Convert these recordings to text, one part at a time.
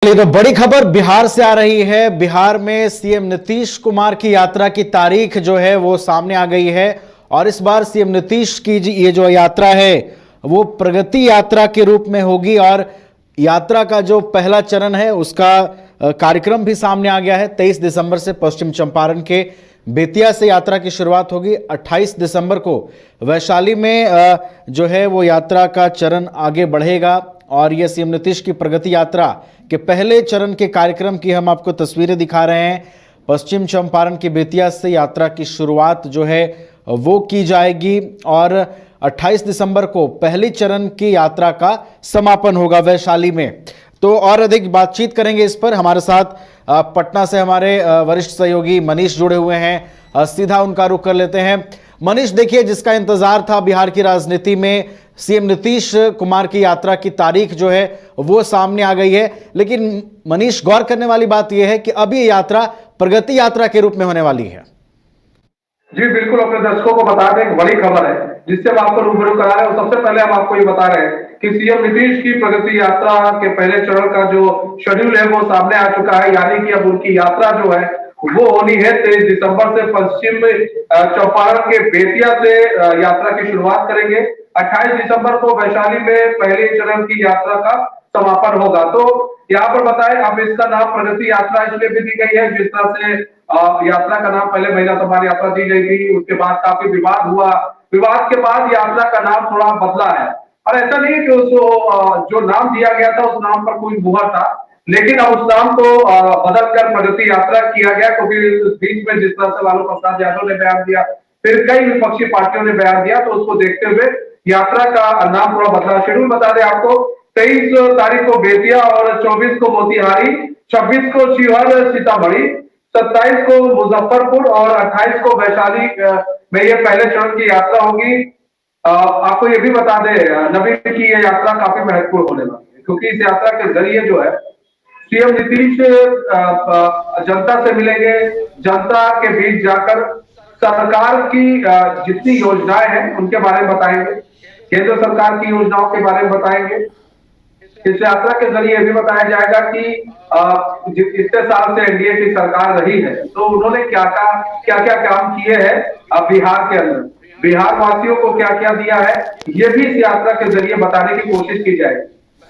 ये तो बड़ी खबर बिहार से आ रही है। बिहार में सीएम नीतीश कुमार की यात्रा की तारीख जो है वो सामने आ गई है और इस बार सीएम नीतीश की ये जो यात्रा है वो प्रगति यात्रा के रूप में होगी और यात्रा का जो पहला चरण है उसका कार्यक्रम भी सामने आ गया है। 23 दिसंबर से पश्चिम चंपारण के बेतिया से यात्रा की शुरुआत होगी। 28 दिसंबर को वैशाली में जो है वो यात्रा का चरण आगे बढ़ेगा और ये सीएम नीतीश की प्रगति यात्रा के पहले चरण के कार्यक्रम की हम आपको तस्वीरें दिखा रहे हैं। पश्चिम चंपारण के बेतिया से यात्रा की शुरुआत जो है वो की जाएगी और 28 दिसंबर को पहले चरण की यात्रा का समापन होगा वैशाली में। तो और अधिक बातचीत करेंगे इस पर। हमारे साथ पटना से हमारे वरिष्ठ सहयोगी मनीष जुड़े हुए हैं। सीधा उनका रुख कर लेते हैं। मनीष, देखिए, जिसका इंतजार था बिहार की राजनीति में, सीएम नीतीश कुमार की यात्रा की तारीख जो है वो सामने आ गई है, लेकिन मनीष, गौर करने वाली बात यह है कि अब ये यात्रा प्रगति यात्रा के रूप में होने वाली है। जी बिल्कुल, अपने दर्शकों को बता दें, एक बड़ी खबर है जिससे हम आपको रूबरू करा रहे हैं। सबसे पहले हम आपको ये बता रहे हैं कि सीएम नीतीश की प्रगति यात्रा के पहले चरण का जो शेड्यूल है वो सामने आ चुका है। यानी कि अब उनकी यात्रा जो है वो होनी है 23 दिसंबर से। पश्चिम चंपारण के बेतिया से यात्रा की शुरुआत करेंगे। 28 दिसंबर को वैशाली में पहले चरण की यात्रा का समापन होगा। तो यहाँ पर बताएं, अब इसका नाम प्रगति यात्रा इसलिए भी दी गई है, जिस तरह से यात्रा का नाम पहले महिला सम्मान यात्रा दी गई थी, उसके बाद काफी विवाद हुआ। विवाद के बाद यात्रा का नाम थोड़ा बदला है और ऐसा नहीं है कि उसको जो नाम दिया गया था उस नाम पर कोई मुहर था, लेकिन अब उस नाम को बदलकर प्रगति यात्रा किया गया, क्योंकि बीच में जिस तरह से लालू प्रसाद यादव ने बयान दिया, फिर कई विपक्षी पार्टियों ने बयान दिया, तो उसको देखते हुए यात्रा का नाम थोड़ा बदला। शेड्यूल बता दें आपको, 23 तारीख को बेतिया और 24 को मोतिहारी, 26 को शिवहर सीतामढ़ी, 27 को मुजफ्फरपुर और 28 को वैशाली में ये पहले चरण की यात्रा होगी। आपको ये भी बता दें नवीन की ये यात्रा काफी महत्वपूर्ण होने वाली है, क्योंकि इस यात्रा के जरिए जो है सीएम नीतीश जनता से मिलेंगे, जनता के बीच जाकर सरकार की जितनी योजनाएं हैं उनके बारे में बताएंगे, केंद्र सरकार की योजनाओं के बारे में बताएंगे। इस यात्रा के जरिए भी बताया जाएगा कि इतने साल से एनडीए की सरकार रही है तो उन्होंने क्या क्या काम किए हैं बिहार के अंदर, बिहार वासियों को क्या क्या दिया है, ये भी इस यात्रा के जरिए बताने की कोशिश की जाएगी।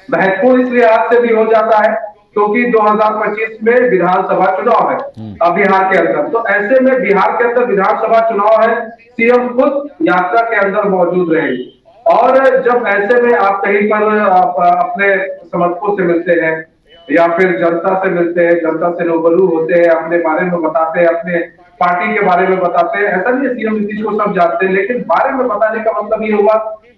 महत्वपूर्ण इस लिहाज से भी हो जाता है क्योंकि 2025 में विधानसभा चुनाव है बिहार के अंदर। तो ऐसे में बिहार के अंदर विधानसभा चुनाव है, सीएम खुद यात्रा के अंदर मौजूद रहेंगे और जब ऐसे में आप कहीं पर अपने समर्थकों से मिलते हैं या फिर जनता से मिलते हैं, जनता से रूबरू होते हैं, अपने बारे में बताते हैं, अपने पार्टी के बारे में बताते हैं, ऐसा नहीं सीएम नीतीश को सब जानते हैं, लेकिन बारे में बताने का मतलब ये हुआ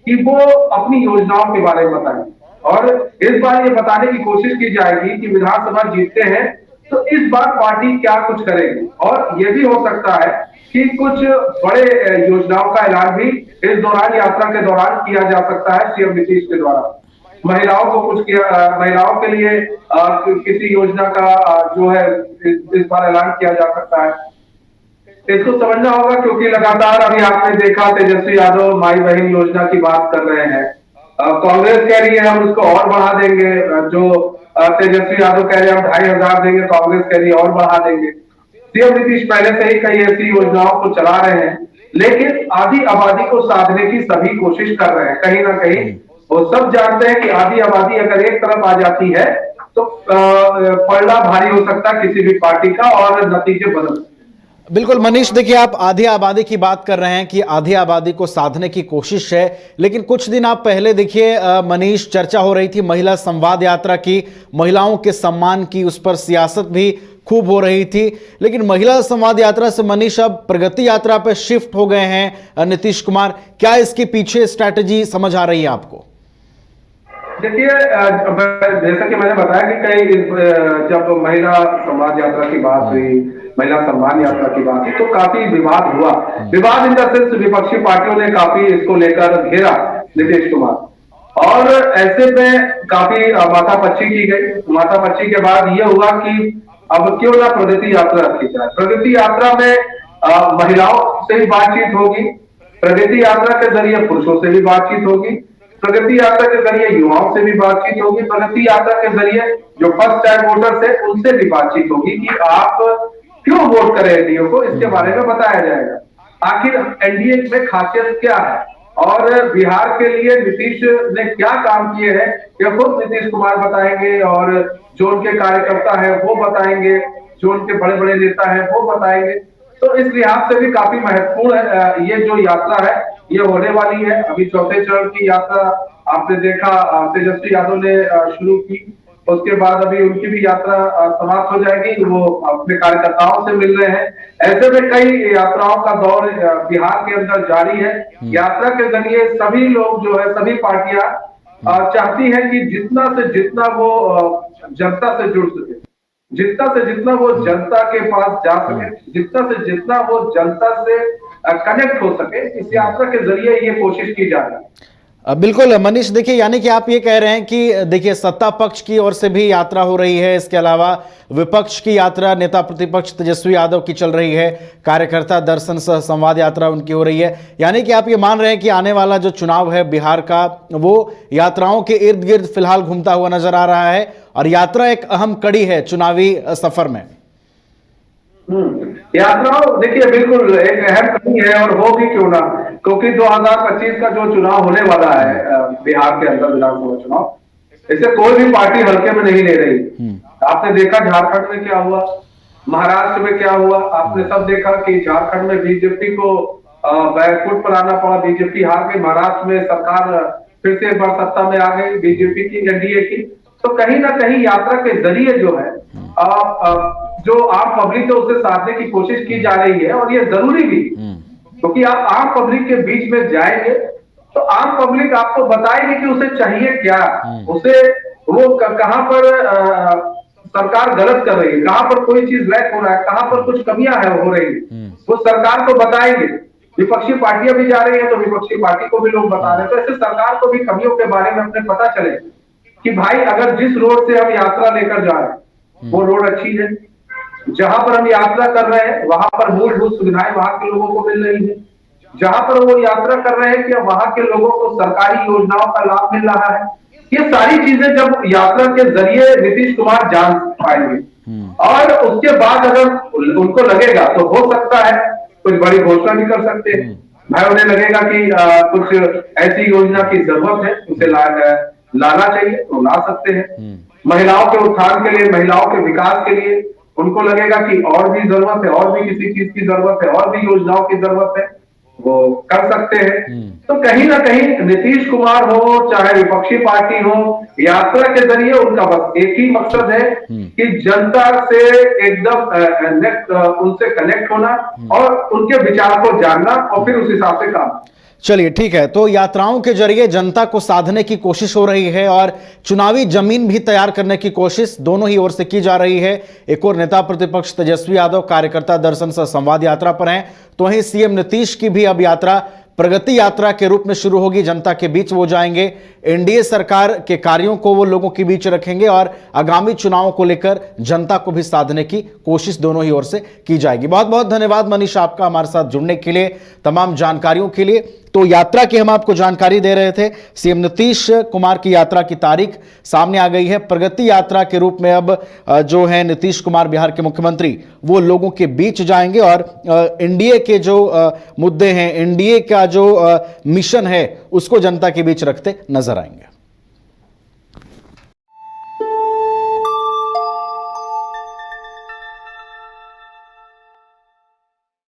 कि वो अपनी योजनाओं के बारे में बताएंगे और इस बार ये बताने की कोशिश की जाएगी कि विधानसभा जीतते हैं तो इस बार पार्टी क्या कुछ करेगी। और ये भी हो सकता है कि कुछ बड़े योजनाओं का ऐलान भी इस दौरान, यात्रा के दौरान किया जा सकता है सीएम नीतीश के द्वारा। महिलाओं को कुछ किया, महिलाओं के लिए किसी योजना का जो है इस बार ऐलान किया जा सकता है। इसको समझना होगा क्योंकि लगातार अभी आपने देखा तेजस्वी यादव माई बहन योजना की बात कर रहे हैं, कांग्रेस कह रही है हम उसको और बढ़ा देंगे, जो तेजस्वी यादव कह रहे हैं हम 2500 देंगे, कांग्रेस कह रही है और बढ़ा देंगे। सीएम नीतीश पहले से ही कई ऐसी योजनाओं को चला रहे हैं, लेकिन आधी आबादी को साधने की सभी कोशिश कर रहे हैं। कहीं ना कहीं वो सब जानते हैं कि आधी आबादी अगर एक तरफ आ जाती है तो पलड़ा भारी हो सकता है किसी भी पार्टी का और नतीजे बदल। बिल्कुल मनीष, देखिए, आप आधी आबादी की बात कर रहे हैं कि आधी आबादी को साधने की कोशिश है, लेकिन कुछ दिन आप पहले देखिए मनीष, चर्चा हो रही थी महिला संवाद यात्रा की, महिलाओं के सम्मान की, उस पर सियासत भी खूब हो रही थी, लेकिन महिला संवाद यात्रा से मनीष अब प्रगति यात्रा पर शिफ्ट हो गए हैं नीतीश कुमार। क्या इसके पीछे स्ट्रैटेजी समझ आ रही है आपको? देखिए, जैसा कि मैंने बताया कि कई जब महिला संवाद यात्रा की बात हुई, महिला सम्मान यात्रा की बात हुई, तो काफी विवाद हुआ। विवाद इन द सेंस विपक्षी पार्टियों ने काफी इसको लेकर घेरा नीतीश कुमार और ऐसे में काफी माथापच्ची की गई। माथापच्ची के बाद यह हुआ कि अब क्यों ना प्रगति यात्रा रखी जाए। प्रगति यात्रा में महिलाओं से भी बातचीत होगी, प्रगति यात्रा के जरिए पुरुषों से भी बातचीत होगी, प्रगति यात्रा के जरिए युवाओं से भी बातचीत होगी, प्रगति यात्रा के जरिए जो फर्स्ट टाइम वोटर्स है उनसे भी बातचीत होगी कि आप क्यों वोट करें एनडीए को, इसके बारे में बताया जाएगा। आखिर एनडीए में खासियत क्या है और बिहार के लिए नीतीश ने क्या काम किए हैं, ये खुद नीतीश कुमार बताएंगे और जो उनके कार्यकर्ता है वो बताएंगे, जो उनके बड़े बड़े नेता है वो बताएंगे। तो इस लिहाज से भी काफी महत्वपूर्ण है ये जो यात्रा है, ये होने वाली है। अभी चौथे चरण की यात्रा आपने देखा तेजस्वी यादव ने शुरू की, उसके बाद अभी उनकी भी यात्रा समाप्त हो जाएगी, वो अपने कार्यकर्ताओं से मिल रहे हैं। ऐसे में कई यात्राओं का दौर बिहार के अंदर जारी है। यात्रा के जरिए सभी लोग जो है, सभी पार्टियां चाहती है कि जितना से जितना वो जनता से जुड़ सके, जितना से जितना वो जनता के पास जा सके, जितना से जितना वो जनता से कनेक्ट हो सके, इस यात्रा के जरिए ये कोशिश की जा रही है। बिल्कुल मनीष, देखिए यानी कि आप ये कह रहे हैं कि देखिए सत्ता पक्ष की ओर से भी यात्रा हो रही है, इसके अलावा विपक्ष की यात्रा नेता प्रतिपक्ष तेजस्वी यादव की चल रही है, कार्यकर्ता दर्शन सह संवाद यात्रा उनकी हो रही है। यानी कि आप ये मान रहे हैं कि आने वाला जो चुनाव है बिहार का, वो यात्राओं के इर्द गिर्द फिलहाल घूमता हुआ नजर आ रहा है और यात्रा एक अहम कड़ी है चुनावी सफर में। यात्राओं देखिए बिल्कुल एक अहम कड़ी है और होगी क्यों ना, क्योंकि 2025 का जो चुनाव होने वाला है बिहार के अंदर विधानसभा चुनाव, इसे कोई भी पार्टी हल्के में नहीं ले रही। आपने देखा झारखंड में क्या हुआ, महाराष्ट्र में क्या हुआ, आपने सब देखा कि झारखंड में बीजेपी को बैकफुट पर आना पड़ा, बीजेपी हार गई, महाराष्ट्र में सरकार फिर से एक बार सत्ता में आ गई बीजेपी की, एनडीए की। तो कहीं ना कहीं यात्रा के जरिए जो है जो आम पब्लिक है उसे साधने की कोशिश की जा रही है और ये जरूरी भी, क्योंकि आप आम पब्लिक के बीच में जाएंगे तो आम पब्लिक आपको बताएगी कि उसे चाहिए क्या, उसे वो कहां पर सरकार गलत कर रही है, कहां पर कोई चीज लैक हो रहा है, कहां पर कुछ कमियां है हो रही है, वो सरकार को बताएंगे। विपक्षी पार्टियां भी जा रही है तो विपक्षी पार्टी को भी लोग बता रहे हैं, तो ऐसे सरकार को भी कमियों के बारे में अपने पता चले कि भाई अगर जिस रोड से हम यात्रा लेकर जा रहे हैं वो रोड अच्छी है, जहां पर हम यात्रा कर रहे हैं वहां पर मूलभूत सुविधाएं वहां के लोगों को मिल रही है, जहां पर वो यात्रा कर रहे हैं कि वहां के लोगों को सरकारी योजनाओं का लाभ मिल रहा है। ये सारी चीजें जब यात्रा के जरिए नीतीश कुमार जान पाएंगे और उसके बाद अगर उनको लगेगा तो हो सकता है कुछ बड़ी घोषणा भी कर सकते हैं। भाई उन्हें लगेगा कि कुछ ऐसी योजना की जरूरत है, उसे लाना चाहिए तो ला सकते हैं। महिलाओं के उत्थान के लिए, महिलाओं के विकास के लिए उनको लगेगा कि और भी जरूरत है, और भी किसी चीज की जरूरत है, और भी योजनाओं की जरूरत है, वो कर सकते हैं। तो कहीं ना कहीं नीतीश कुमार हो चाहे विपक्षी पार्टी हो, यात्रा के जरिए उनका बस एक ही मकसद है कि जनता से एकदम उनसे कनेक्ट होना और उनके विचार को जानना और फिर उस हिसाब से काम। चलिए ठीक है, तो यात्राओं के जरिए जनता को साधने की कोशिश हो रही है और चुनावी जमीन भी तैयार करने की कोशिश दोनों ही ओर से की जा रही है। एक और नेता प्रतिपक्ष तेजस्वी यादव कार्यकर्ता दर्शन सह संवाद यात्रा पर हैं, तो वहीं सीएम नीतीश की भी अब यात्रा प्रगति यात्रा के रूप में शुरू होगी। जनता के बीच वो जाएंगे, एनडीए सरकार के कार्यों को वो लोगों के बीच रखेंगे और आगामी चुनावों को लेकर जनता को भी साधने की कोशिश दोनों ही ओर से की जाएगी। बहुत बहुत धन्यवाद मनीष आपका हमारे साथ जुड़ने के लिए, तमाम जानकारियों के लिए। तो यात्रा की हम आपको जानकारी दे रहे थे। सीएम नीतीश कुमार की यात्रा की तारीख सामने आ गई है। प्रगति यात्रा के रूप में अब जो है नीतीश कुमार बिहार के मुख्यमंत्री वो लोगों के बीच जाएंगे और एनडीए के जो मुद्दे हैं, एनडीए का जो मिशन है उसको जनता के बीच रखते नजर आएंगे।